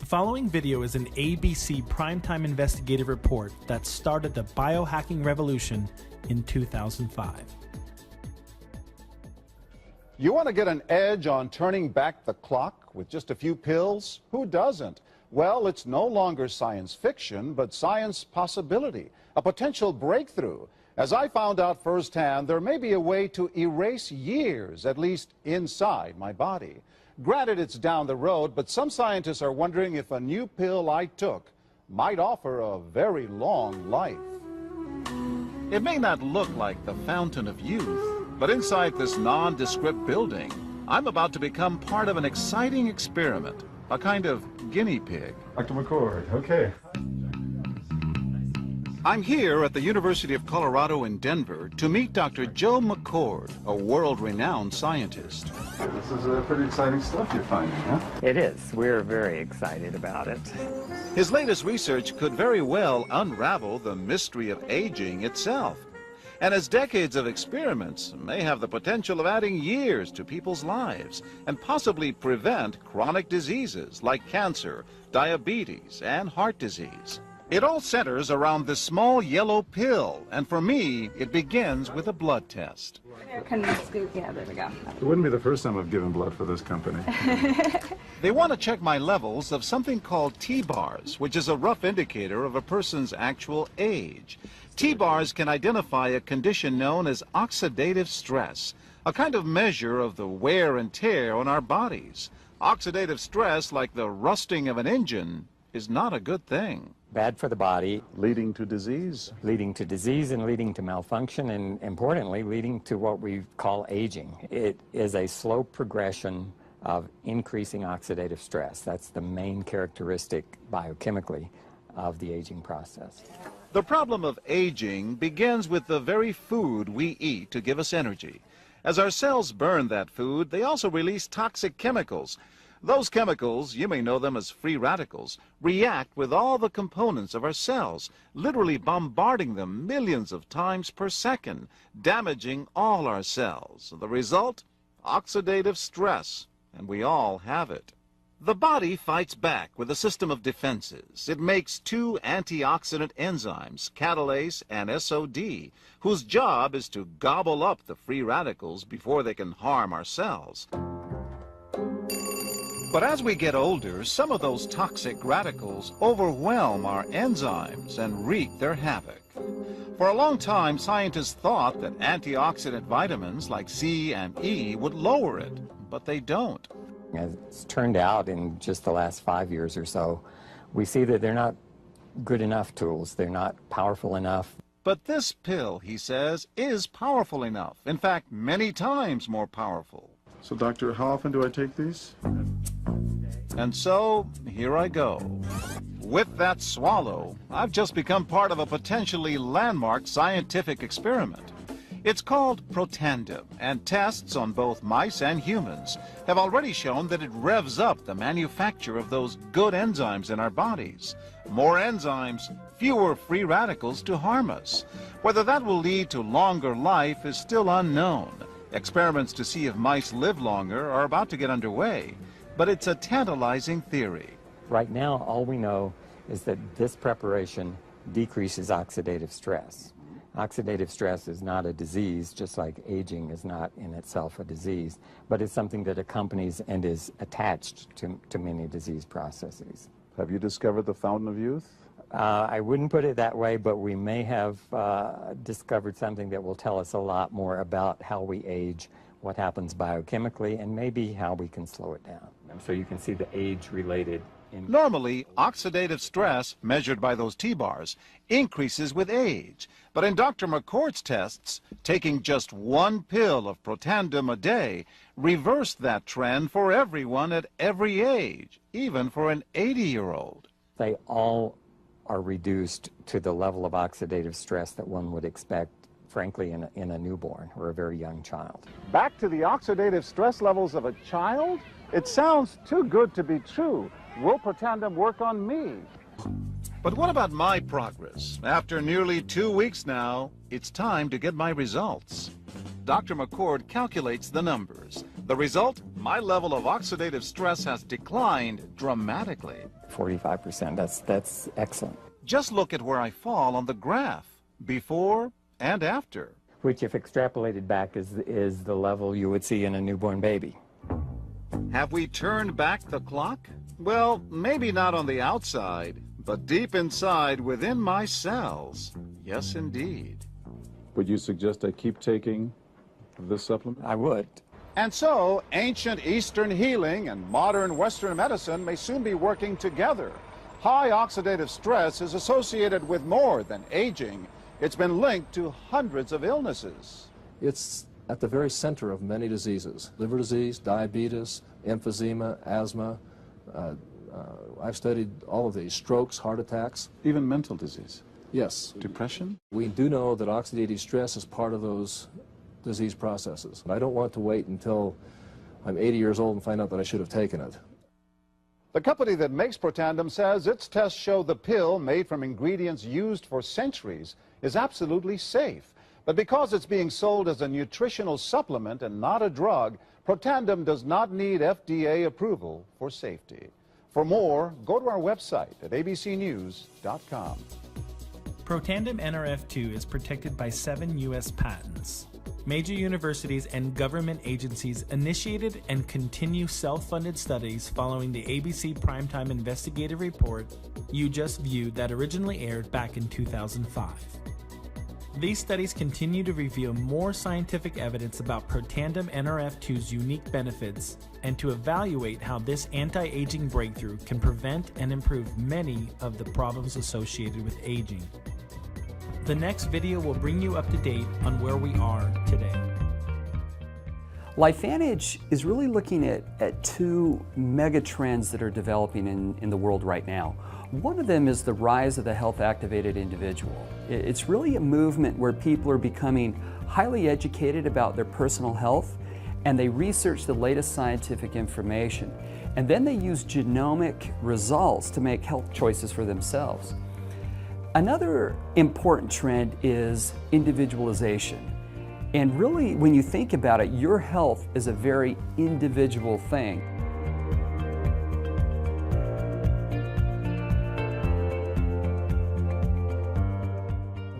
The following video is an ABC primetime investigative report that started the biohacking revolution in 2005. You want to get an edge on turning back the clock with just a few pills? Who doesn't? Well, it's no longer science fiction, but science possibility, a potential breakthrough. As I found out firsthand, there may be a way to erase years, at least inside my body. Granted, it's down the road, but some scientists are wondering if a new pill I took might offer a very long life. It may not look like the fountain of youth, but inside this nondescript building, I'm about to become part of an exciting experiment, a kind of guinea pig. Dr. McCord, okay. I'm here at the University of Colorado in Denver to meet Dr. Joe McCord, a world-renowned scientist. This is pretty exciting stuff you're finding, huh? It is. We're very excited about it. His latest research could very well unravel the mystery of aging itself. And his decades of experiments may have the potential of adding years to people's lives and possibly prevent chronic diseases like cancer, diabetes, and heart disease. It all centers around this small yellow pill, and for me, it begins with a blood test. Yeah, there we go. It wouldn't be the first time I've given blood for this company. They want to check my levels of something called T-bars, which is a rough indicator of a person's actual age. T-bars can identify a condition known as oxidative stress, a kind of measure of the wear and tear on our bodies. Oxidative stress, like the rusting of an engine, is not a good thing. Bad for the body. Leading to disease. Leading to disease and leading to malfunction, and importantly, leading to what we call aging. It is a slow progression of increasing oxidative stress. That's the main characteristic biochemically of the aging process. The problem of aging begins with the very food we eat to give us energy. As our cells burn that food, they also release toxic chemicals. Those chemicals, you may know them as free radicals, react with all the components of our cells, literally bombarding them millions of times per second, damaging all our cells. The result? Oxidative stress, and we all have it. The body fights back with a system of defenses. It makes two antioxidant enzymes, catalase and SOD, whose job is to gobble up the free radicals before they can harm our cells. But as we get older, some of those toxic radicals overwhelm our enzymes and wreak their havoc. For a long time, scientists thought that antioxidant vitamins like C and E would lower it, but they don't. As it's turned out in just the last 5 years or so, we see that they're not good enough tools. They're not powerful enough. But this pill, he says, is powerful enough. In fact, many times more powerful. So, doctor, how often do I take these? And so, here I go. With that swallow, I've just become part of a potentially landmark scientific experiment. It's called Protandim, and tests on both mice and humans have already shown that it revs up the manufacture of those good enzymes in our bodies. More enzymes, fewer free radicals to harm us. Whether that will lead to longer life is still unknown. Experiments to see if mice live longer are about to get underway, but it's a tantalizing theory. Right now, all we know is that this preparation decreases oxidative stress. Oxidative stress is not a disease, just like aging is not in itself a disease, but it's something that accompanies and is attached to many disease processes. Have you discovered the fountain of youth? I wouldn't put it that way, but we may have discovered something that will tell us a lot more about how we age, what happens biochemically, and maybe how we can slow it down. So you can see the age-related. Normally, oxidative stress, measured by those T-bars, increases with age. But in Dr. McCord's tests, taking just one pill of Protandim a day reversed that trend for everyone at every age, even for an 80-year-old. They all are reduced to the level of oxidative stress that one would expect, frankly, in a newborn or a very young child. Back to the oxidative stress levels of a child? It sounds too good to be true. Will Protandim work on me? But what about my progress? After nearly 2 weeks now, it's time to get my results. Dr. McCord calculates the numbers. The result? My level of oxidative stress has declined dramatically. 45%, that's excellent. Just look at where I fall on the graph, before and after. Which, if extrapolated back, is the level you would see in a newborn baby. Have we turned back the clock? Well, maybe not on the outside, but deep inside within my cells. Yes, indeed. Would you suggest I keep taking this supplement? I would. And so, ancient Eastern healing and modern Western medicine may soon be working together. High oxidative stress is associated with more than aging. It's been linked to hundreds of illnesses. It's at the very center of many diseases: liver disease, diabetes, emphysema, asthma. I've studied all of these: strokes, heart attacks. Even mental disease? Yes. Depression? We do know that oxidative stress is part of those disease processes. I don't want to wait until I'm 80 years old and find out that I should have taken it. The company that makes Protandim says its tests show the pill, made from ingredients used for centuries, is absolutely safe. But because it's being sold as a nutritional supplement and not a drug, Protandim does not need FDA approval for safety. For more, go to our website at abcnews.com. Protandim NRF2 is protected by 7 U.S. patents. Major universities and government agencies initiated and continue self-funded studies following the ABC Primetime Investigative Report you just viewed that originally aired back in 2005. These studies continue to reveal more scientific evidence about Protandim NRF2's unique benefits and to evaluate how this anti-aging breakthrough can prevent and improve many of the problems associated with aging. The next video will bring you up to date on where we are today. LifeVantage is really looking at two mega trends that are developing in the world right now. One of them is the rise of the health-activated individual. It's really a movement where people are becoming highly educated about their personal health, and they research the latest scientific information. And then they use genomic results to make health choices for themselves. Another important trend is individualization. And really, when you think about it, your health is a very individual thing.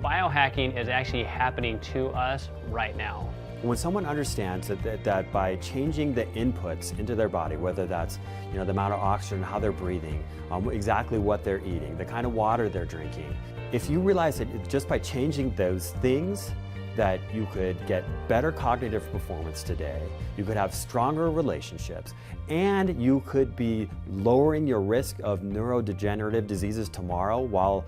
Biohacking is actually happening to us right now. When someone understands that by changing the inputs into their body, whether that's the amount of oxygen, how they're breathing, exactly what they're eating, the kind of water they're drinking, if you realize that just by changing those things, that you could get better cognitive performance today, you could have stronger relationships, and you could be lowering your risk of neurodegenerative diseases tomorrow while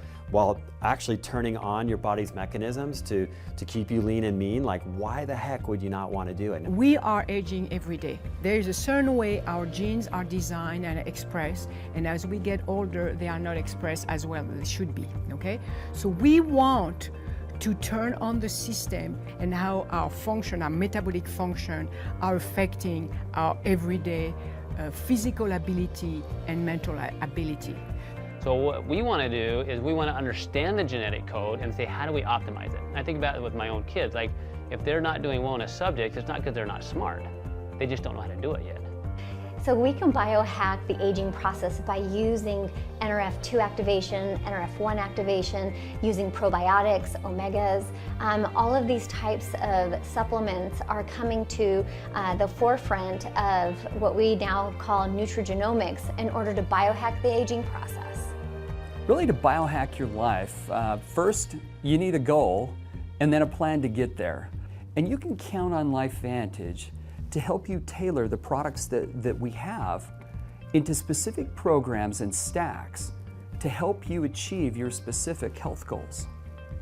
actually turning on your body's mechanisms to keep you lean and mean, like, why the heck would you not want to do it? We are aging every day. There is a certain way our genes are designed and expressed, and as we get older, they are not expressed as well as they should be, okay? So we want to turn on the system and how our function, our metabolic function, are affecting our everyday physical ability and mental ability. So what we want to do is we want to understand the genetic code and say, how do we optimize it? And I think about it with my own kids. Like, if they're not doing well in a subject, it's not because they're not smart. They just don't know how to do it yet. So we can biohack the aging process by using NRF2 activation, NRF1 activation, using probiotics, omegas. All of these types of supplements are coming to the forefront of what we now call nutrigenomics in order to biohack the aging process. Really, to biohack your life, first you need a goal and then a plan to get there. And you can count on LifeVantage to help you tailor the products that we have into specific programs and stacks to help you achieve your specific health goals.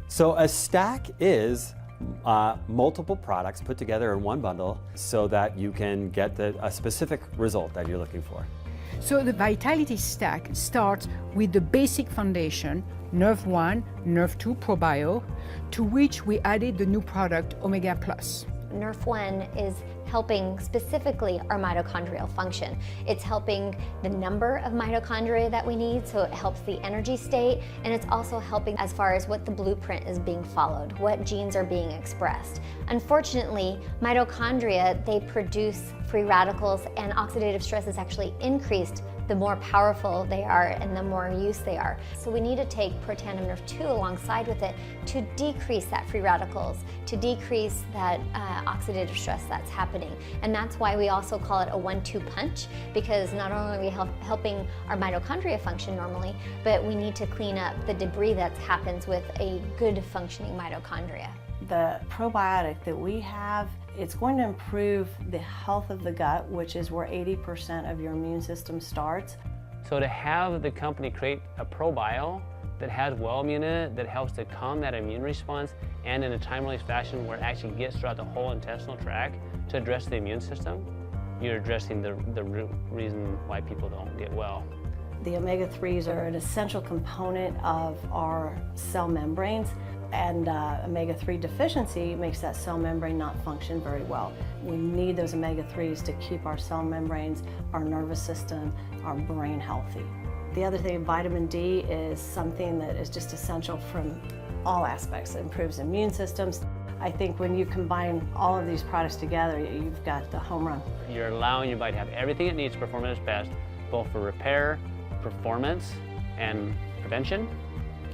So a stack is multiple products put together in one bundle so that you can get a specific result that you're looking for. So the Vitality Stack starts with the basic foundation, NRF1, NRF2 ProBio, to which we added the new product Omega Plus. NRF1 is helping specifically our mitochondrial function. It's helping the number of mitochondria that we need, so it helps the energy state, and it's also helping as far as what the blueprint is being followed, what genes are being expressed. Unfortunately, mitochondria, they produce free radicals, and oxidative stress is actually increased the more powerful they are and the more use they are. So we need to take Protandim Nrf2 alongside with it to decrease that free radicals, to decrease that oxidative stress that's happening. And that's why we also call it a 1-2 punch, because not only are we helping our mitochondria function normally, but we need to clean up the debris that happens with a good functioning mitochondria. The probiotic that we have, it's going to improve the health of the gut, which is where 80% of your immune system starts. So to have the company create a ProBio that has Wellmune in it, that helps to calm that immune response, and in a timely fashion where it actually gets throughout the whole intestinal tract to address the immune system, you're addressing the root reason why people don't get well. The omega-3s are an essential component of our cell membranes, and omega-3 deficiency makes that cell membrane not function very well. We need those omega-3s to keep our cell membranes, our nervous system, our brain healthy. The other thing, vitamin D is something that is just essential from all aspects. It improves immune systems. I think when you combine all of these products together, you've got the home run. You're allowing your body to have everything it needs to perform at its best, both for repair, performance, and prevention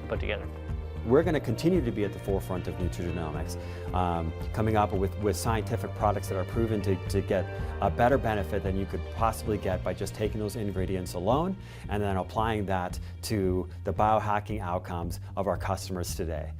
put together. We're going to continue to be at the forefront of nutrigenomics, coming up with scientific products that are proven to get a better benefit than you could possibly get by just taking those ingredients alone and then applying that to the biohacking outcomes of our customers today.